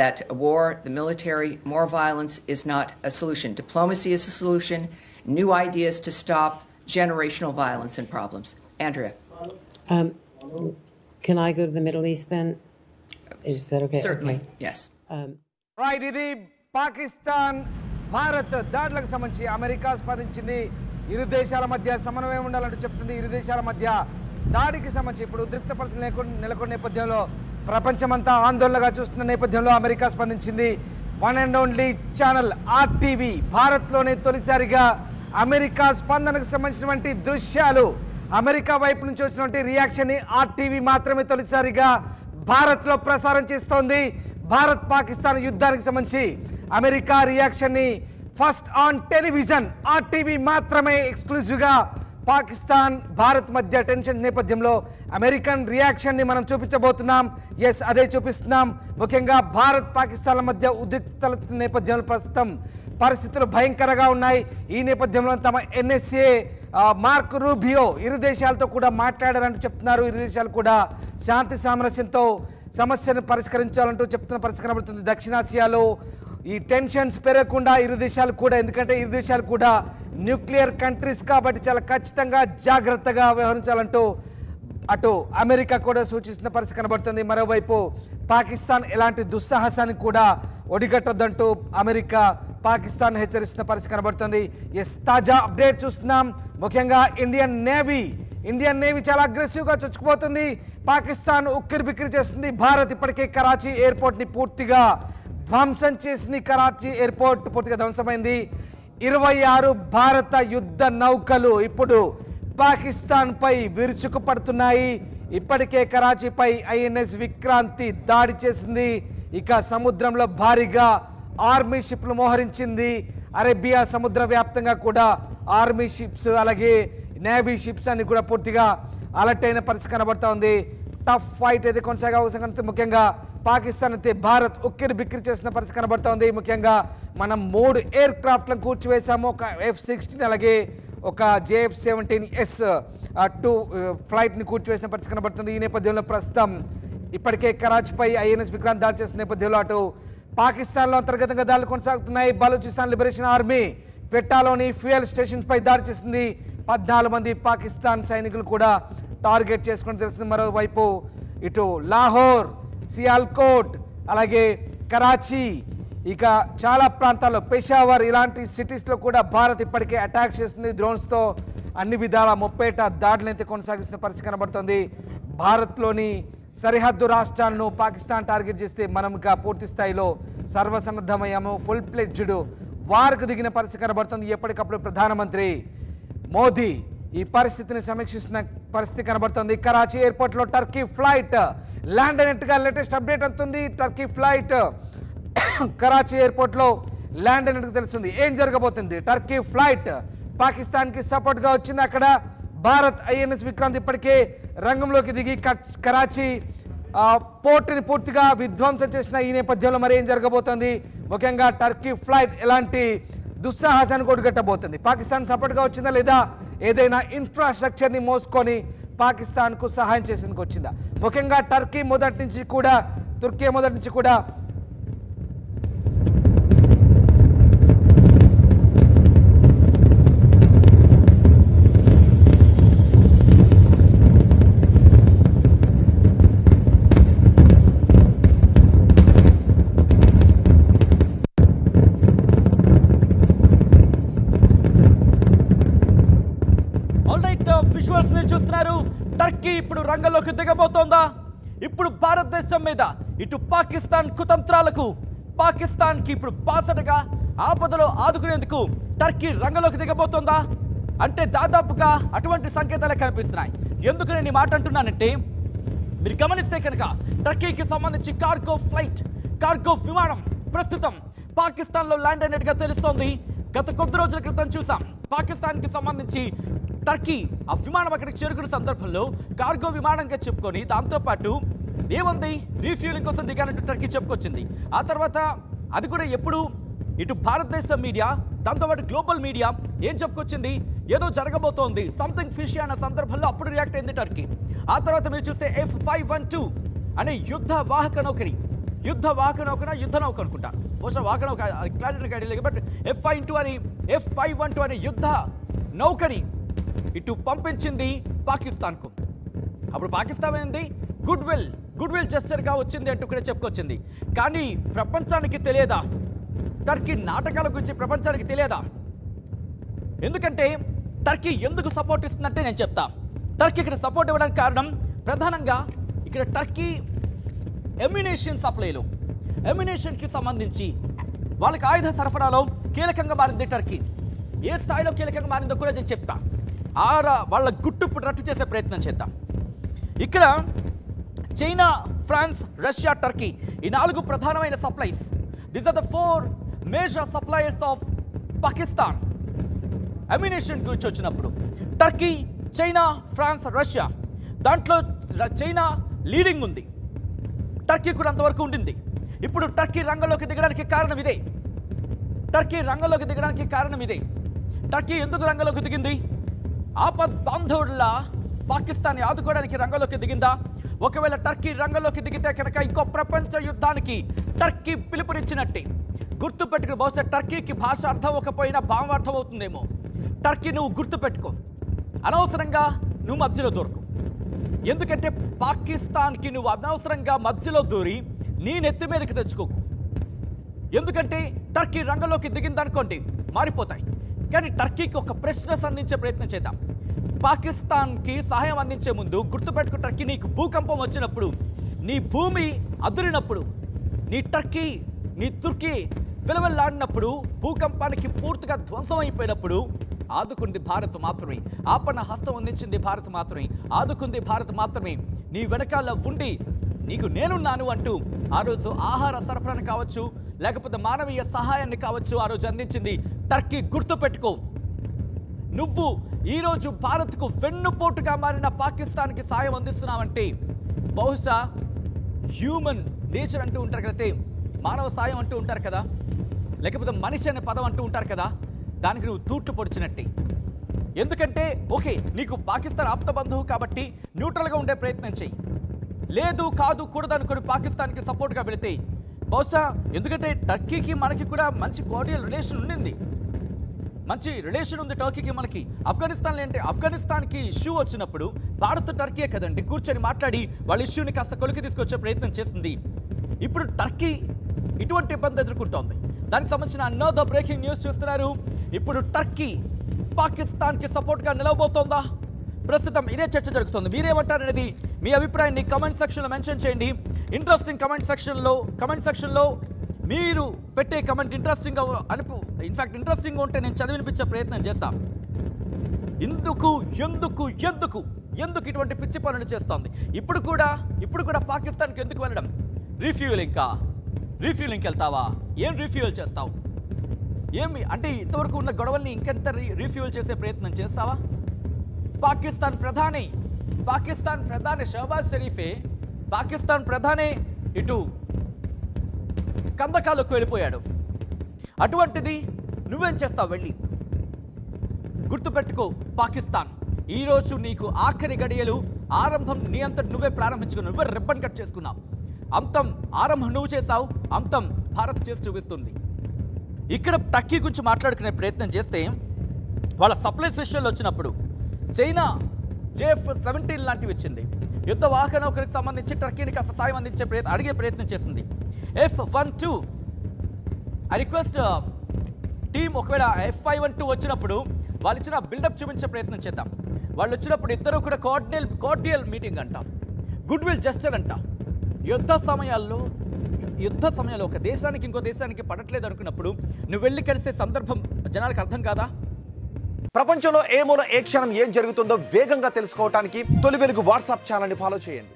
that war, the military, more violence is not a solution. Diplomacy is a solution, new ideas to stop generational violence and problems. Andrea. Can I go to the Middle East then? Is that okay? Certainly, okay. yes. Right, ఇది పాకిస్తాన్ భారత్ దాడులకు సంబంధించి America స్పందించింది. ఇరు దేశాల మధ్య సమన్వయం ఉండాలంటూ చెప్తుంది. ఇరు దేశాల మధ్య దాడికి సంబంధించి ఇప్పుడు ఉద్రిక్త పరిస్థితులు నెలకొన్న నేపథ్యంలో ప్రపంచమంతా ఆందోళనగా చూస్తున్న నేపథ్యంలో అమెరికా స్పందించింది. One and only channel RTV భారత్లోనే తొలిసారిగా అమెరికా స్పందనకు సంబంధించినటువంటి దృశ్యాలు, అమెరికా వైపు నుంచి వచ్చినటువంటి రియాక్షన్ని ఆర్టీవీ మాత్రమే తొలిసారిగా భారత్లో ప్రసారం చేస్తోంది. భారత్ పాకిస్తాన్ యుద్ధానికి సంబంధించి అమెరికా రియాక్షన్ని ఫస్ట్ ఆన్ టెలివిజన్ ఆర్టీవీ మాత్రమే ఎక్స్క్లూజివ్గా పాకిస్తాన్ భారత్ మధ్య టెన్షన్ నేపథ్యంలో అమెరికన్ రియాక్షన్ని మనం చూపించబోతున్నాం. ఎస్, అదే చూపిస్తున్నాం. ముఖ్యంగా భారత్ పాకిస్తాన్ల మధ్య ఉద్రిక్తల నేపథ్యంలో ప్రస్తుతం పరిస్థితులు భయంకరంగా ఉన్నాయి. ఈ నేపథ్యంలో తమ ఎన్ఎస్ఏ మార్క్ రూబియో ఇరు దేశాలతో కూడా మాట్లాడారంటూ చెప్తున్నారు. ఇరు దేశాలు కూడా శాంతి సామరస్యంతో సమస్యను పరిష్కరించాలంటూ చెప్తున్న పరిస్థితి కనబడుతుంది. దక్షిణాసియాలో ఈ టెన్షన్స్ పెరగకుండా ఇరు దేశాలు కూడా, ఎందుకంటే ఇరు దేశాలు కూడా న్యూక్లియర్ కంట్రీస్ కాబట్టి చాలా ఖచ్చితంగా జాగ్రత్తగా వ్యవహరించాలంటూ అటు అమెరికా కూడా సూచిస్తున్న పరిస్థితి కనబడుతుంది. మరోవైపు పాకిస్తాన్ ఎలాంటి దుస్సాహసానికి కూడా ఒడిగట్టొద్దంటూ అమెరికా పాకిస్తాన్ హెచ్చరిస్తున్న పరిస్థితి కనబడుతుంది. ఎస్, తాజా అప్డేట్ చూస్తున్నాం. ముఖ్యంగా ఇండియన్ నేవీ చాలా అగ్రెసివ్గా చొచ్చుకుపోతుంది. పాకిస్తాన్ ఉక్కిరి బిక్కిరి చేస్తుంది. భారత్ ఇప్పటికే కరాచీ ఎయిర్పోర్ట్ని పూర్తిగా ధ్వంసం చేసింది. కరాచీ ఎయిర్పోర్ట్ పూర్తిగా ధ్వంసమైంది. 26 భారత యుద్ధ నౌకలు ఇప్పుడు పాకిస్తాన్పై విరుచుకుపడుతున్నాయి. ఇప్పటికే కరాచీపై ఐఎన్ఎస్ విక్రాంతి దాడి చేసింది. ఇక సముద్రంలో భారీగా ఆర్మీ షిప్లు మోహరించింది. అరేబియా సముద్ర వ్యాప్తంగా కూడా ఆర్మీ షిప్స్ అలాగే నేవీ షిప్స్ అన్ని కూడా పూర్తిగా అలర్ట్ అయిన పరిస్థితి కనబడుతూ ఉంది. టఫ్ ఫైట్ అయితే కొనసాగే అవసరం. ముఖ్యంగా పాకిస్తాన్ అయితే భారత్ ఉక్కిరి బిక్కిరి చేసిన పరిస్థితి కనబడుతూ ఉంది. ముఖ్యంగా మనం 3 ఎయిర్ క్రాఫ్ట్లను కూర్చివేశాము. ఒక F-16 అలాగే ఒక JF-17S 2 ఫ్లైట్ని కూర్చివేసిన పరిస్థితి కనబడుతుంది. ఈ నేపథ్యంలో ప్రస్తుతం ఇప్పటికే కరాచీపై ఐఎన్ఎస్ విక్రాంత్ దాడి చేసిన నేపథ్యంలో అటు పాకిస్తాన్లో అంతర్గతంగా దాడులు కొనసాగుతున్నాయి. బలూచిస్తాన్ లిబరేషన్ ఆర్మీ క్వెట్టాలోని ఫ్యూయల్ స్టేషన్స్ పై దాడి చేసింది. 14 మంది పాకిస్తాన్ సైనికులు కూడా టార్గెట్ చేసుకుని తెలుస్తుంది. మరోవైపు ఇటు లాహోర్, సియాల్కోట్ అలాగే కరాచీ, ఇక చాలా ప్రాంతాల్లో పెషావర్ ఇలాంటి సిటీస్లో కూడా భారత్ ఇప్పటికే అటాక్ చేస్తుంది డ్రోన్స్తో. అన్ని విధాల 30 దాడులు అయితే కొనసాగిస్తున్న పరిస్థితి కనబడుతుంది. భారత్లోని సరిహద్దు రాష్ట్రాలను పాకిస్తాన్ టార్గెట్ చేస్తే మనం ఇంకా పూర్తి స్థాయిలో సర్వసన్నద్ధమయ్యాము. ఫుల్ ప్లెడ్జ్డ్ వార్కు దిగిన పరిస్థితి కనబడుతుంది. ఎప్పటికప్పుడు ప్రధానమంత్రి మోదీ ఈ పరిస్థితిని సమీక్షిస్తున్న పరిస్థితి కనబడుతుంది. కరాచీ ఎయిర్పోర్ట్లో టర్కీ ఫ్లైట్ ల్యాండ్ అయినట్టుగా లేటెస్ట్ అప్డేట్ అవుతుంది. టర్కీ ఫ్లైట్ కరాచీ ఎయిర్పోర్ట్లో ల్యాండ్ అయినట్టుగా తెలుస్తుంది. ఏం జరగబోతుంది? టర్కీ ఫ్లైట్ పాకిస్తాన్కి సపోర్ట్గా వచ్చింది. అక్కడ భారత్ ఐఎన్ఎస్ విక్రాంత్ ఇప్పటికే రంగంలోకి దిగి కరాచీ పోర్టుని పూర్తిగా విధ్వంసం చేసిన ఈ నేపథ్యంలో మరి ఏం జరగబోతోంది? ముఖ్యంగా టర్కీ ఫ్లైట్ ఎలాంటి దుస్సాహసానికి ఒడిగట్టబోతుంది? పాకిస్తాన్ సపోర్ట్గా వచ్చిందా లేదా ఏదైనా ఇన్ఫ్రాస్ట్రక్చర్ని మోసుకొని పాకిస్తాన్కు సహాయం చేసేందుకు వచ్చిందా? ముఖ్యంగా టర్కీ మొదటి నుంచి కూడా విజువల్స్ మీరు చూస్తున్నారు. టర్కీ ఇప్పుడు రంగంలోకి దిగబోతోందా? ఇప్పుడు భారతదేశం మీద ఇటు పాకిస్తాన్ కుతంత్రాలకు పాకిస్తాన్కి ఇప్పుడు బాసటగా ఆపదలో ఆదుకునేందుకు టర్కీ రంగంలోకి దిగబోతోందా అంటే దాదాపుగా అటువంటి సంకేతాలే కనిపిస్తున్నాయి. ఎందుకు నేను ఈ మాట అంటున్నానంటే మీరు గమనిస్తే కనుక టర్కీకి సంబంధించి కార్గో విమానం ప్రస్తుతం పాకిస్తాన్లో ల్యాండ్ అయినట్టుగా తెలుస్తోంది. గత కొద్ది రోజుల క్రితం చూసాం పాకిస్తాన్కి సంబంధించి టర్కీ ఆ విమానం అక్కడికి చేరుకున్న సందర్భంలో కార్గో విమానంగా చెప్పుకొని దాంతోపాటు ఏముంది రీఫ్యూలింగ్ కోసం దిగానంటూ టర్కీ చెప్పుకొచ్చింది. ఆ తర్వాత అది కూడా ఎప్పుడు ఇటు భారతదేశం మీడియా దాంతోపాటు గ్లోబల్ మీడియా ఏం చెప్పుకొచ్చింది, ఏదో జరగబోతోంది సంథింగ్ ఫిషీ అన్న సందర్భంలో అప్పుడు రియాక్ట్ అయింది టర్కీ. ఆ తర్వాత మీరు చూస్తే F-512 అనే యుద్ధ వాహక నౌకని యుద్ధ వాకనౌక యుద్ధ నౌక అనుకుంటా, బహుశా వాకనౌక క్లారిటీ ఐడియా లేదు, బట్ F-52 అని F-512 అనే యుద్ధ నౌకని ఇటు పంపించింది పాకిస్తాన్కు. అప్పుడు పాకిస్తాన్ ఏంది గుడ్ విల్ జెస్చర్గా వచ్చింది అంటూ కూడా చెప్పుకొచ్చింది. కానీ ప్రపంచానికి తెలియదా? టర్కీ నాటకాల గురించి ప్రపంచానికి తెలియదా? ఎందుకంటే టర్కీ ఎందుకు సపోర్ట్ ఇస్తుందంటే నేను చెప్తా. టర్కీ ఇక్కడ సపోర్ట్ ఇవ్వడానికి కారణం ప్రధానంగా ఇక్కడ టర్కీ ఎమ్యునేషన్ సప్లైలో, ఎమ్యునేషన్కి సంబంధించి వాళ్ళకి ఆయుధ సరఫరాలో కీలకంగా మారింది టర్కీ. ఏ స్థాయిలో కీలకంగా మారిందో కూడా నేను చెప్తా. వాళ్ళ గుట్టు ఇప్పుడు రట్టు చేసే ప్రయత్నం చేద్దాం. ఇక్కడ చైనా, ఫ్రాన్స్, రష్యా, టర్కీ ఈ 4 ప్రధానమైన supplies. These are the 4 major suppliers of Pakistan. Ammunition గురించి వచ్చినప్పుడు టర్కీ, చైనా, ఫ్రాన్స్, రష్యా, దాంట్లో చైనా లీడింగ్ ఉంది, టర్కీ కూడా అంతవరకు ఉండింది. ఇప్పుడు టర్కీ రంగంలోకి దిగడానికి కారణం ఇదే. టర్కీ ఎందుకు రంగంలోకి దిగింది? ఆపద్ బాంధవుడిలా పాకిస్తాన్ని ఆదుకోవడానికి రంగంలోకి దిగిందా? ఒకవేళ టర్కీ రంగంలోకి దిగితే కనుక ఇంకో ప్రపంచ యుద్ధానికి టర్కీ పిలుపునిచ్చినట్టే. గుర్తుపెట్టుకుని, బహుశా టర్కీకి భాష అర్థం అవ్వకపోయినా భావం అర్థం అవుతుందేమో. టర్కీ నువ్వు గుర్తుపెట్టుకో, అనవసరంగా నువ్వు మధ్యలో దూరకు. ఎందుకంటే పాకిస్తాన్కి నువ్వు అనవసరంగా మధ్యలో దూరి నీ నెత్తి మీదకి తెచ్చుకోకు. ఎందుకంటే టర్కీ రంగంలోకి దిగిందనుకోండి మారిపోతాయి. కానీ టర్కీకి ఒక ప్రశ్న సంధించే ప్రయత్నం చేద్దాం. పాకిస్తాన్కి సహాయం అందించే ముందు గుర్తుపెట్టుకు, టర్కీ నీకు భూకంపం వచ్చినప్పుడు, నీ భూమి అదురినప్పుడు, నీ తుర్కీ విలవెల్లాడినప్పుడు, భూకంపానికి పూర్తిగా ధ్వంసం అయిపోయినప్పుడు ఆదుకుంది భారత్ మాత్రమే. ఆపన్న హస్తం అందించింది భారత్ మాత్రమే. ఆదుకుంది భారత్ మాత్రమే. నీ వెనకాల ఉండి నీకు నేనున్నాను అంటూ ఆ రోజు ఆహార సరఫరాను కావచ్చు, లేకపోతే మానవీయ సహాయాన్ని కావచ్చు ఆ రోజు అందించింది టర్కీ. గుర్తుపెట్టుకో, నువ్వు ఈరోజు భారత్కు వెన్నుపోటుగా మారిన పాకిస్తాన్కి సాయం అందిస్తున్నావంటే బహుశా హ్యూమన్ నేచర్ అంటూ ఉంటారు కదా, మానవ సాయం అంటూ ఉంటారు కదా, లేకపోతే మనిషి అనే పదం అంటూ ఉంటారు కదా, దానికి నువ్వు తూట్లు పొడిచినట్టే. ఎందుకంటే ఓకే, నీకు పాకిస్తాన్ ఆప్త బంధువు కాబట్టి న్యూట్రల్గా ఉండే ప్రయత్నం చేయి. లేదు, కాదు, కూడదు అనుకుని పాకిస్తాన్కి సపోర్ట్గా వెళితే బహుశా, ఎందుకంటే టర్కీకి మనకి కూడా మంచి కోఆర్డినల్ రిలేషన్ ఉండింది, మంచి రిలేషన్ ఉంది టర్కీకి మనకి. ఆఫ్ఘనిస్తాన్లో ఏంటి, ఆఫ్ఘనిస్తాన్కి ఇష్యూ వచ్చినప్పుడు భారత్ టర్కీయే కదండి కూర్చొని మాట్లాడి వాళ్ళ ఇష్యూని కాస్త కొలికి తీసుకొచ్చే ప్రయత్నం చేసింది. ఇప్పుడు టర్కీ ఇటువంటి ఇబ్బంది ఎదుర్కొంటోంది. దానికి సంబంధించిన అనదర్ బ్రేకింగ్ న్యూస్ చూస్తున్నారు. ఇప్పుడు టర్కీ పాకిస్తాన్కి సపోర్ట్గా నిలవబోతోందా? ప్రస్తుతం ఇదే చర్చ జరుగుతుంది. మీరేమంటారనేది మీ అభిప్రాయాన్ని కమెంట్ సెక్షన్లో మెన్షన్ చేయండి. ఇంట్రెస్టింగ్ కమెంట్ సెక్షన్లో మీరు పెట్టే కమెంట్ ఇంట్రెస్టింగ్గా ఇన్ఫ్యాక్ట్ ఇంట్రెస్టింగ్గా ఉంటే నేను చదివినిపించే ప్రయత్నం చేస్తాను. ఎందుకు ఇటువంటి పిచ్చి పనులు చేస్తోంది? ఇప్పుడు కూడా పాకిస్తాన్కి ఎందుకు వెళ్ళడం? రీఫ్యూలింగ్కి వెళ్తావా? ఏం రీఫ్యూయల్ చేస్తావు? ఏమి అంటే ఇంతవరకు ఉన్న గొడవల్ని ఇంకెంత రీఫ్యూయల్ చేసే ప్రయత్నం చేస్తావా? పాకిస్తాన్ ప్రధాని షహబాజ్ షరీఫే, పాకిస్తాన్ ప్రధాని ఇటు కందకాలకు వెళ్ళిపోయాడు. అటువంటిది నువ్వేం చేస్తావు వెళ్ళి? గుర్తుపెట్టుకో, పాకిస్తాన్ ఈరోజు నీకు ఆఖరి గడియలు. ఆరంభం నీ అంతటి నువ్వే ప్రారంభించుకున్నావు, నువ్వే రిబ్బన్ కట్ చేసుకున్నావు. అంతం ఆరంభం నువ్వు చేసావు, అంతం భారత్ చేసి చూపిస్తుంది. ఇక్కడ టర్కీ గురించి మాట్లాడుకునే ప్రయత్నం చేస్తే వాళ్ళ సప్లైస్ విషయంలో వచ్చినప్పుడు చైనా JF-17 లాంటివి ఇచ్చింది. యుద్ధ వాహన నౌకరికి సంబంధించి టర్కీని కాస్త సాయం అందించే అడిగే ప్రయత్నం చేసింది. F-12 ఐ రిక్వెస్ట్ టీమ్, ఒకవేళ F-512 వచ్చినప్పుడు వాళ్ళు ఇచ్చిన బిల్డప్ చూపించే ప్రయత్నం చేద్దాం. వాళ్ళు వచ్చినప్పుడు ఇద్దరు కూడా కోఆర్డియల్ మీటింగ్ అంట, గుడ్ విల్ జెస్చర్ అంట. యుద్ధ సమయాల్లో ఒక దేశానికి ఇంకో దేశానికి పడట్లేదు అనుకున్నప్పుడు నువ్వు వెళ్ళి కలిసే సందర్భం జనాలకు అర్థం కాదా? ప్రపంచంలో ఏ మూల ఏ క్షణం ఏం జరుగుతుందో వేగంగా తెలుసుకోవడానికి తొలి వెలుగు వాట్సాప్ ఛానల్ని ఫాలో చేయండి.